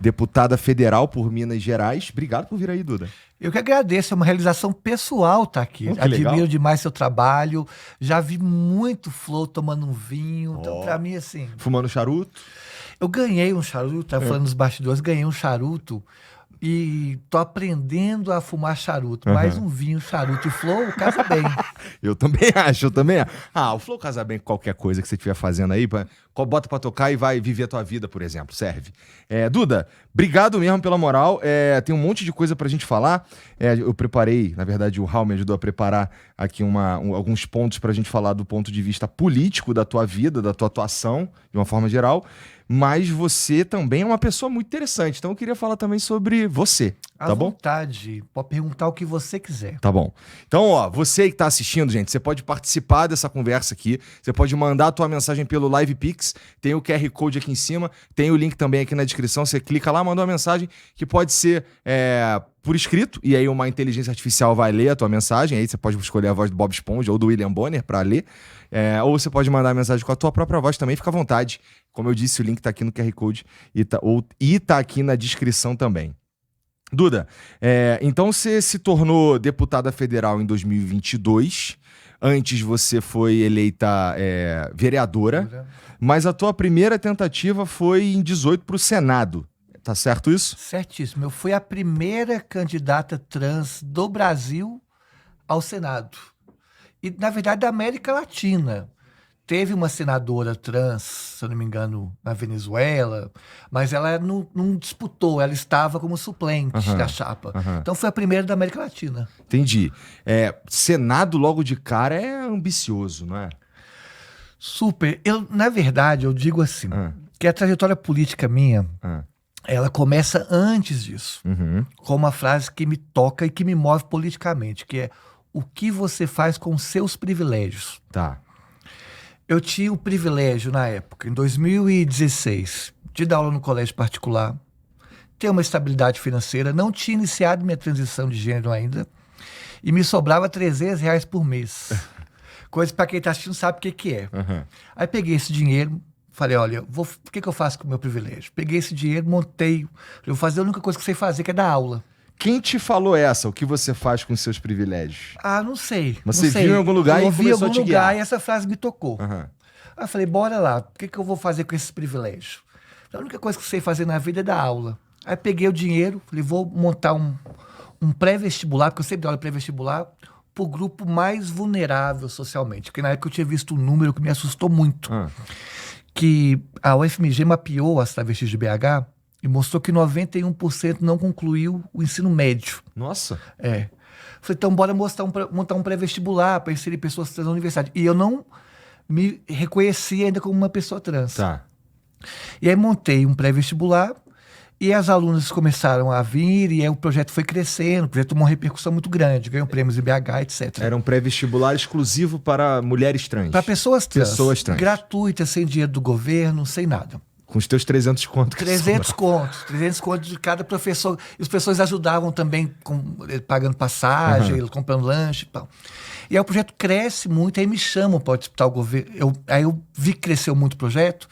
deputada federal por Minas Gerais. Obrigado por vir aí, Duda. Eu que agradeço, é uma realização pessoal estar aqui. Admiro legal. demais seu trabalho. Já vi muito Flow tomando um vinho. Então, pra mim, assim... Fumando charuto. Eu ganhei um charuto, tava falando nos bastidores, ganhei um charuto e tô aprendendo a fumar charuto. Mais um vinho, charuto e Flow, casa bem. Eu também acho. O Flow casa bem com qualquer coisa que você estiver fazendo aí. Bota pra tocar e vai viver a tua vida, por exemplo. Serve. Duda, obrigado mesmo pela moral. Tem um monte de coisa pra gente falar. Eu preparei, na verdade, o Raul me ajudou a preparar aqui alguns pontos pra gente falar do ponto de vista político da tua vida, da tua atuação, de uma forma geral. Mas você também é uma pessoa muito interessante. Então eu queria falar também sobre você, tá bom? À vontade. Pode perguntar o que você quiser. Tá bom. Então, você que tá assistindo, gente, você pode participar dessa conversa aqui. Você pode mandar a tua mensagem pelo LivePix. Tem o QR Code aqui em cima. Tem o link também aqui na descrição. Você clica lá, manda uma mensagem que pode ser por escrito. E aí uma inteligência artificial vai ler a tua mensagem. Aí você pode escolher a voz do Bob Esponja ou do William Bonner pra ler. Ou você pode mandar a mensagem com a tua própria voz também. Fica à vontade. Como eu disse, o link tá aqui no QR Code e tá aqui na descrição também. Duda, então você se tornou deputada federal em 2022. Antes você foi eleita vereadora. Mas a tua primeira tentativa foi em 2018 para o Senado. Tá certo isso? Certíssimo. Eu fui a primeira candidata trans do Brasil ao Senado. E, na verdade, da América Latina. Teve uma senadora trans, se eu não me engano, na Venezuela, mas ela não disputou, ela estava como suplente da chapa. Então foi a primeira da América Latina. Entendi. Senado logo de cara é ambicioso, não é? Super. Na verdade, eu digo assim, que a trajetória política minha, ela começa antes disso, com uma frase que me toca e que me move politicamente, que é: o que você faz com seus privilégios? Tá. Eu tinha o privilégio, na época, em 2016, de dar aula no colégio particular, ter uma estabilidade financeira, não tinha iniciado minha transição de gênero ainda, e me sobrava R$300 por mês. Coisa que, para quem está assistindo, sabe o que é. Aí peguei esse dinheiro, falei, olha, o que eu faço com o meu privilégio? Peguei esse dinheiro, montei, eu vou fazer a única coisa que eu sei fazer, que é dar aula. Quem te falou o que você faz com seus privilégios? Não sei. Você viu em algum lugar e começou a te guiar? Eu vi em algum lugar e essa frase me tocou. Aí eu falei, bora lá, o que eu vou fazer com esses privilégios? A única coisa que eu sei fazer na vida é dar aula. Aí peguei o dinheiro, falei, vou montar um pré-vestibular, porque eu sempre dou aula pré-vestibular, para o grupo mais vulnerável socialmente. Porque na época eu tinha visto um número que me assustou muito. Que a UFMG mapeou as travestis de BH e mostrou que 91% não concluiu o ensino médio. Nossa! Falei, então bora montar um pré-vestibular para inserir pessoas trans na universidade. E eu não me reconhecia ainda como uma pessoa trans. Tá. E aí montei um pré-vestibular e as alunas começaram a vir e aí o projeto foi crescendo, o projeto tomou uma repercussão muito grande, ganhou prêmios em BH, etc. Era um pré-vestibular exclusivo para mulheres trans. Para pessoas trans. Pessoas trans. Gratuita, sem dinheiro do governo, sem nada. Com os teus 300 contos. 300 contos de cada professor. E os professores ajudavam também pagando passagem, comprando lanche e tal. E aí o projeto cresce muito, aí me chamam para disputar o governo. Aí eu vi que cresceu muito o projeto.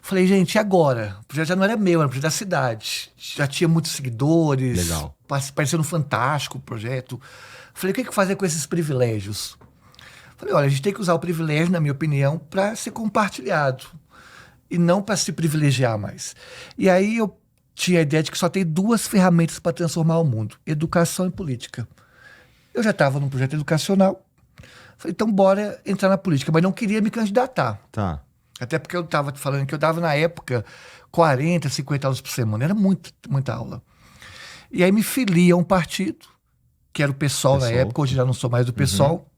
Falei, gente, e agora? O projeto já não era meu, era um projeto da cidade. Já tinha muitos seguidores. Legal. Parecendo fantástico o projeto. Falei, o que fazer com esses privilégios? Falei, olha, a gente tem que usar o privilégio, na minha opinião, para ser compartilhado. E não para se privilegiar mais. E aí eu tinha a ideia de que só tem duas ferramentas para transformar o mundo: educação e política. Eu já estava num projeto educacional. Falei, então bora entrar na política. Mas não queria me candidatar. Tá. Até porque eu estava falando que eu dava, na época, 40, 50 aulas por semana. Era muita aula. E aí me filiei a um partido, que era o PSOL na época. Hoje já não sou mais do PSOL.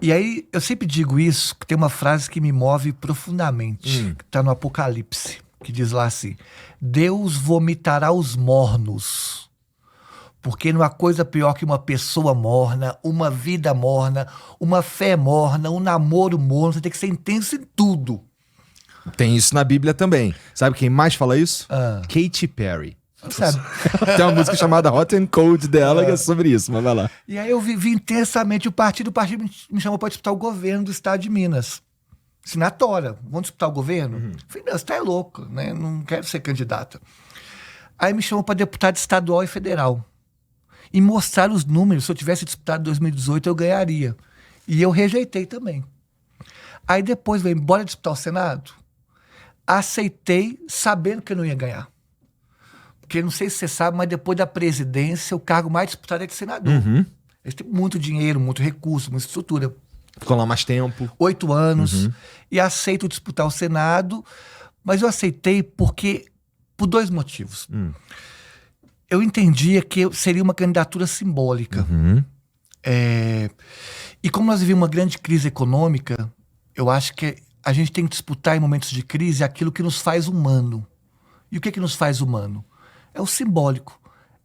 E aí, eu sempre digo isso, que tem uma frase que me move profundamente, que está no Apocalipse, que diz lá assim: Deus vomitará os mornos, porque não há coisa pior que uma pessoa morna, uma vida morna, uma fé morna, um namoro morno. Você tem que ser intenso em tudo. Tem isso na Bíblia também. Sabe quem mais fala isso? Katy Perry. Sabe? Tem uma música chamada Hot and Cold dela que é sobre isso, mas vai lá. E aí eu vivi intensamente o partido me chamou para disputar o governo do estado de Minas. Sinatória, vamos disputar o governo? Falei, não, você tá louco, né? Não quero ser candidata. Aí me chamou para deputado estadual e federal. E mostraram os números, se eu tivesse disputado em 2018, eu ganharia. E eu rejeitei também. Aí depois veio, bora disputar o Senado? Aceitei, sabendo que eu não ia ganhar. Porque não sei se você sabe, mas depois da presidência, o cargo mais disputado é de senador. Eles têm muito dinheiro, muito recurso, muita estrutura. Ficou lá mais tempo. 8 anos. E aceito disputar o Senado, mas eu aceitei por 2 motivos. Eu entendia que seria uma candidatura simbólica. E como nós vivemos uma grande crise econômica, eu acho que a gente tem que disputar em momentos de crise aquilo que nos faz humano. E o que nos faz humano? É o simbólico.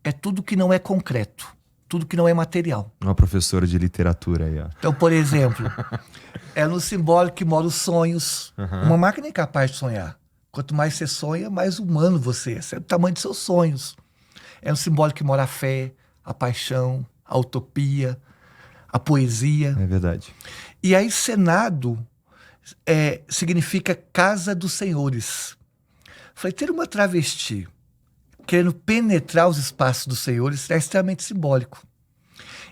É tudo que não é concreto. Tudo que não é material. Uma professora de literatura aí, ó. Então, por exemplo, é no simbólico que moram os sonhos. Uma máquina é incapaz de sonhar. Quanto mais você sonha, mais humano você é. Esse é o tamanho dos seus sonhos. É no simbólico que mora a fé, a paixão, a utopia, a poesia. É verdade. E aí, Senado significa Casa dos Senhores. Falei, ter uma travesti querendo penetrar os espaços dos senhores é extremamente simbólico.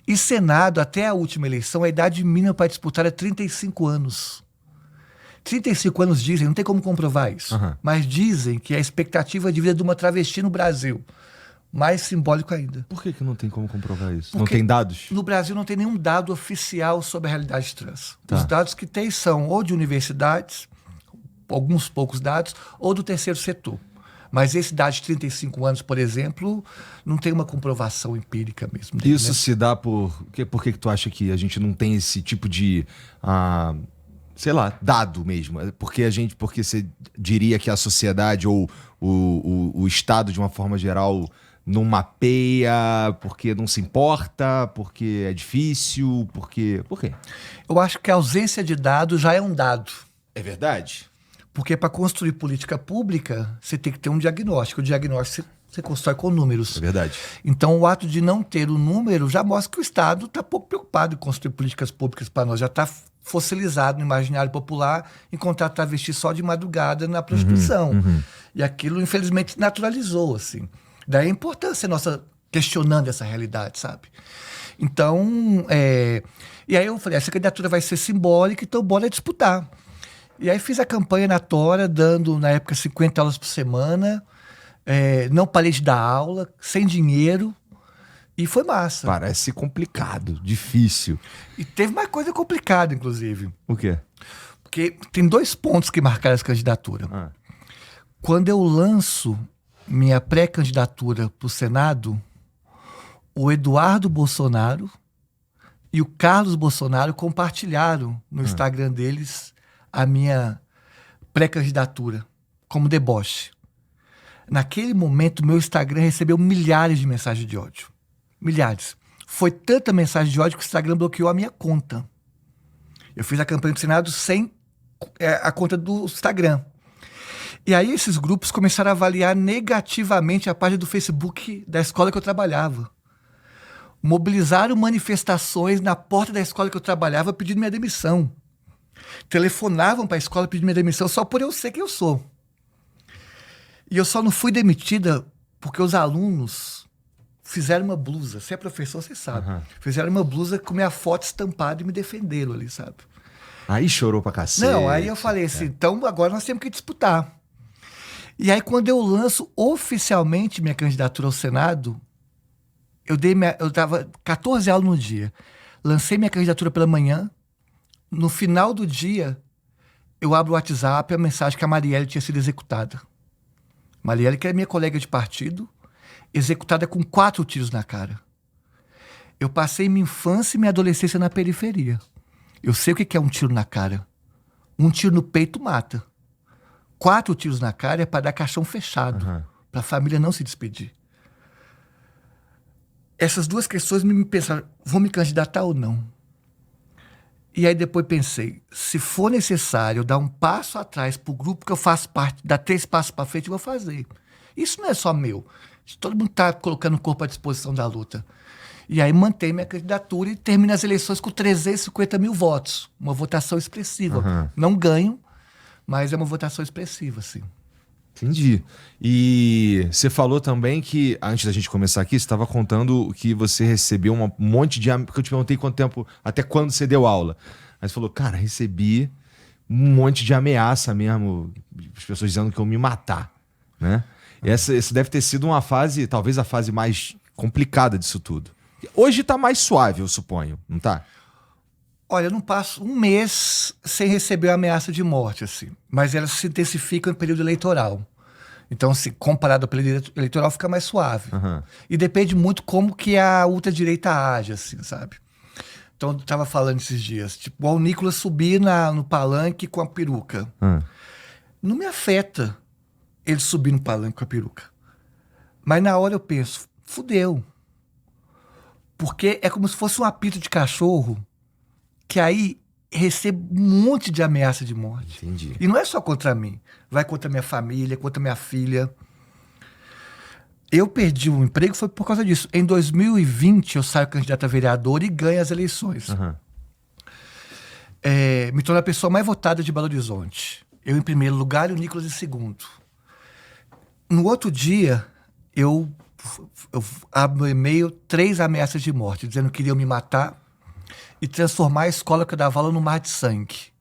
E Senado, até a última eleição, a idade mínima para disputar é 35 anos. 35 anos dizem, não tem como comprovar isso, mas dizem que é a expectativa de vida de uma travesti no Brasil. Mais simbólico ainda. Por que não tem como comprovar isso? Porque não tem dados? No Brasil não tem nenhum dado oficial sobre a realidade trans. Os dados que tem são ou de universidades, alguns poucos dados, ou do terceiro setor. Mas esse dado de 35 anos, por exemplo, não tem uma comprovação empírica mesmo. Isso, né? Se dá por que tu acha que a gente não tem esse tipo de, sei lá, dado mesmo? Porque você diria que a sociedade ou o Estado, de uma forma geral, não mapeia, porque não se importa, porque é difícil, por quê? Eu acho que a ausência de dados já é um dado. É verdade? Porque para construir política pública, você tem que ter um diagnóstico. O diagnóstico você constrói com números. É verdade. Então, o ato de não ter o número já mostra que o Estado está pouco preocupado em construir políticas públicas para nós. Já está fossilizado no imaginário popular encontrar travesti só de madrugada na prostituição. E aquilo, infelizmente, naturalizou, assim. Daí a importância nossa questionando essa realidade, sabe? Então, e aí eu falei, essa candidatura vai ser simbólica, então bora disputar. E aí fiz a campanha na Tora, dando, na época, 50 aulas por semana. Não parei de dar aula, sem dinheiro. E foi massa. Parece complicado, difícil. E teve mais coisa complicada, inclusive. O quê? Porque tem 2 pontos que marcaram essa candidatura. Quando eu lanço minha pré-candidatura para o Senado, o Eduardo Bolsonaro e o Carlos Bolsonaro compartilharam no Instagram deles a minha pré-candidatura como deboche. Naquele momento, meu Instagram recebeu milhares de mensagens de ódio. Milhares. Foi tanta mensagem de ódio que o Instagram bloqueou a minha conta. Eu fiz a campanha do Senado sem a conta do Instagram. E aí esses grupos começaram a avaliar negativamente a página do Facebook da escola que eu trabalhava. Mobilizaram manifestações na porta da escola que eu trabalhava pedindo minha demissão. Telefonavam para a escola pedindo minha demissão só por eu ser quem eu sou. E eu só não fui demitida porque os alunos fizeram uma blusa. Você é professor, você sabe. Fizeram uma blusa com minha foto estampada e me defenderam ali, sabe? Aí chorou pra cacete. Não, aí eu falei assim, então agora nós temos que disputar. E aí quando eu lanço oficialmente minha candidatura ao Senado, eu dava 14 aulas no dia. Lancei minha candidatura pela manhã. No final do dia, eu abro o WhatsApp e a mensagem que a Marielle tinha sido executada. Marielle, que é minha colega de partido, executada com 4 tiros na cara. Eu passei minha infância e minha adolescência na periferia. Eu sei o que é um tiro na cara. Um tiro no peito mata. 4 tiros na cara é para dar caixão fechado, para a família não se despedir. Essas 2 questões me pensaram, vou me candidatar ou não? E aí depois pensei, se for necessário dar um passo atrás para o grupo que eu faço parte, dar 3 passos para frente, eu vou fazer. Isso não é só meu. Todo mundo está colocando o corpo à disposição da luta. E aí mantei minha candidatura e terminei as eleições com 350 mil votos. Uma votação expressiva. Não ganho, Mas é uma votação expressiva, assim. Entendi. E você falou também que, antes da gente começar aqui, você estava contando que você recebeu um monte de... Porque eu te perguntei quanto tempo, até quando você deu aula. Aí você falou, cara, recebi um monte de ameaça mesmo, as pessoas dizendo que eu me matar, né? E essa deve ter sido uma fase, talvez a fase mais complicada disso tudo. Hoje tá mais suave, eu suponho, não tá? Olha, eu não passo um mês sem receber uma ameaça de morte, assim. Mas elas se intensificam no período eleitoral. Então, se comparado ao período eleitoral, fica mais suave. Uhum. E depende muito como que a ultradireita age, assim, sabe? Então, eu tava falando esses dias. Tipo, o Nicolas subir no palanque com a peruca. Não me afeta ele subir no palanque com a peruca. Mas na hora eu penso, fudeu. Porque é como se fosse um apito de cachorro que aí recebo um monte de ameaça de morte. Entendi. E não é só contra mim. Vai contra minha família, contra minha filha. Eu perdi o emprego, foi por causa disso. Em 2020, eu saio candidato a vereador e ganho as eleições. Uhum. Me torno a pessoa mais votada de Belo Horizonte. Eu em primeiro lugar e o Nicolas em segundo. No outro dia, eu abro no e-mail 3 ameaças de morte, dizendo que queriam me matar e transformar a escola que eu dava aula num mar de sangue.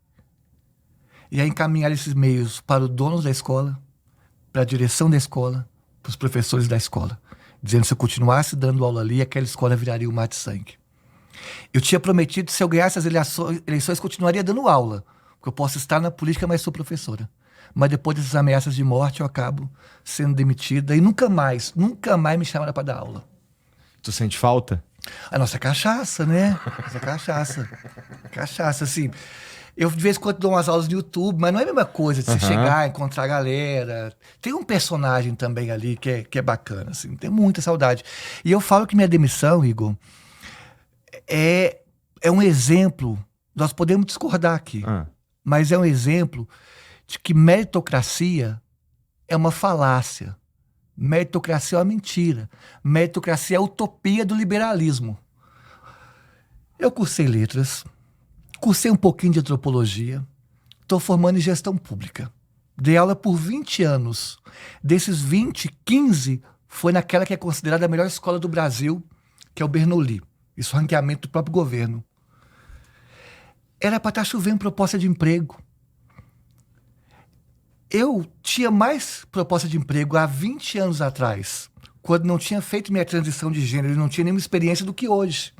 E aí encaminhar esses e-mails para o dono da escola, para a direção da escola, para os professores da escola, dizendo que se eu continuasse dando aula ali, aquela escola viraria um mar de sangue. Eu tinha prometido que se eu ganhasse as eleições, continuaria dando aula, porque eu posso estar na política, mas sou professora. Mas depois dessas ameaças de morte, eu acabo sendo demitida e nunca mais me chamaram para dar aula. Tu sente falta? A nossa cachaça, né? Nossa cachaça. Cachaça, assim. Eu, de vez em quando, dou umas aulas no YouTube, mas não é a mesma coisa de você chegar, encontrar a galera. Tem um personagem também ali que é bacana, assim. Tenho muita saudade. E eu falo que minha demissão, Igor, é um exemplo. Nós podemos discordar aqui, mas é um exemplo de que meritocracia é uma falácia. Meritocracia é uma mentira. Meritocracia é a utopia do liberalismo. Eu cursei letras, cursei um pouquinho de antropologia, estou formando em gestão pública. Dei aula por 20 anos. Desses 20, 15 foi naquela que é considerada a melhor escola do Brasil, que é o Bernoulli. Isso é um ranqueamento do próprio governo. Era para estar chovendo proposta de emprego. Eu tinha mais proposta de emprego há 20 anos atrás, quando não tinha feito minha transição de gênero e não tinha nenhuma experiência do que hoje.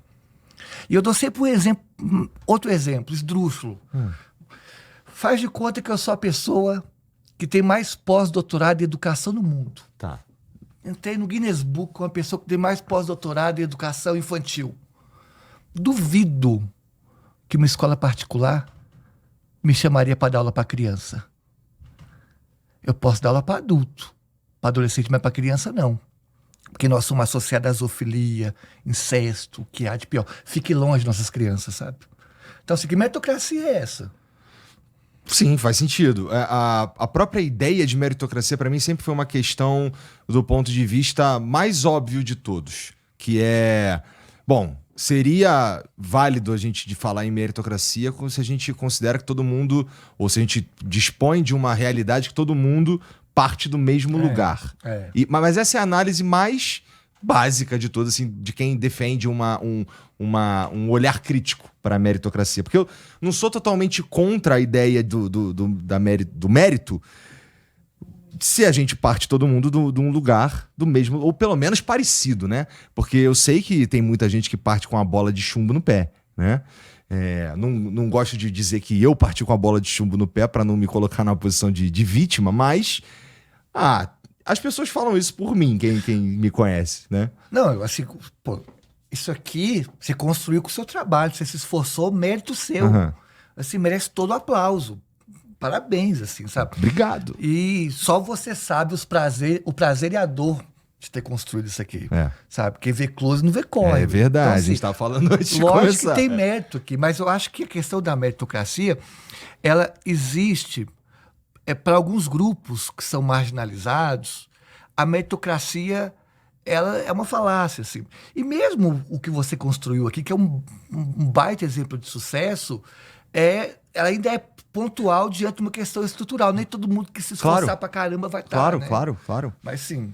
E eu dou sempre um exemplo, outro exemplo, esdrúxulo. Faz de conta que eu sou a pessoa que tem mais pós-doutorado em educação no mundo. Tá. Entrei no Guinness Book com a pessoa que tem mais pós-doutorado em educação infantil. Duvido que uma escola particular me chamaria para dar aula para criança. Eu posso dar aula para adulto, para adolescente, mas para criança não. Porque nós somos associados à zoofilia, incesto, o que há de pior. Fique longe de nossas crianças, sabe? Então, assim, que meritocracia é essa? Sim, faz sentido. A própria ideia de meritocracia, para mim, sempre foi uma questão do ponto de vista mais óbvio de todos. Que é... Bom, seria válido a gente de falar em meritocracia se a gente considera que todo mundo... Ou se a gente dispõe de uma realidade que todo mundo parte do mesmo lugar. Mas essa é a análise mais básica de todas, assim, de quem defende um olhar crítico para a meritocracia. Porque eu não sou totalmente contra a ideia do mérito se a gente parte todo mundo de um lugar do mesmo, ou pelo menos parecido, né? Porque eu sei que tem muita gente que parte com a bola de chumbo no pé, né? Não gosto de dizer que eu parti com a bola de chumbo no pé para não me colocar na posição de vítima, mas as pessoas falam isso por mim, quem me conhece, né? Não, assim, pô, isso aqui você construiu com o seu trabalho, você se esforçou, mérito seu. Assim, merece todo o aplauso. Parabéns, assim, sabe? Obrigado. E só você sabe o prazer e a dor de ter construído isso aqui, sabe? Quem vê close não vê corre. É verdade, então, assim, a gente estava falando antes de lógico começar. que tem mérito aqui, mas eu acho que a questão da meritocracia, ela existe para alguns grupos que são marginalizados. A meritocracia, ela é uma falácia, assim. E mesmo o que você construiu aqui, que é um baita exemplo de sucesso, ela ainda é pontual diante de uma questão estrutural. Nem todo mundo que se esforçar Claro. pra caramba vai estar, Claro, né? claro, claro. Mas sim,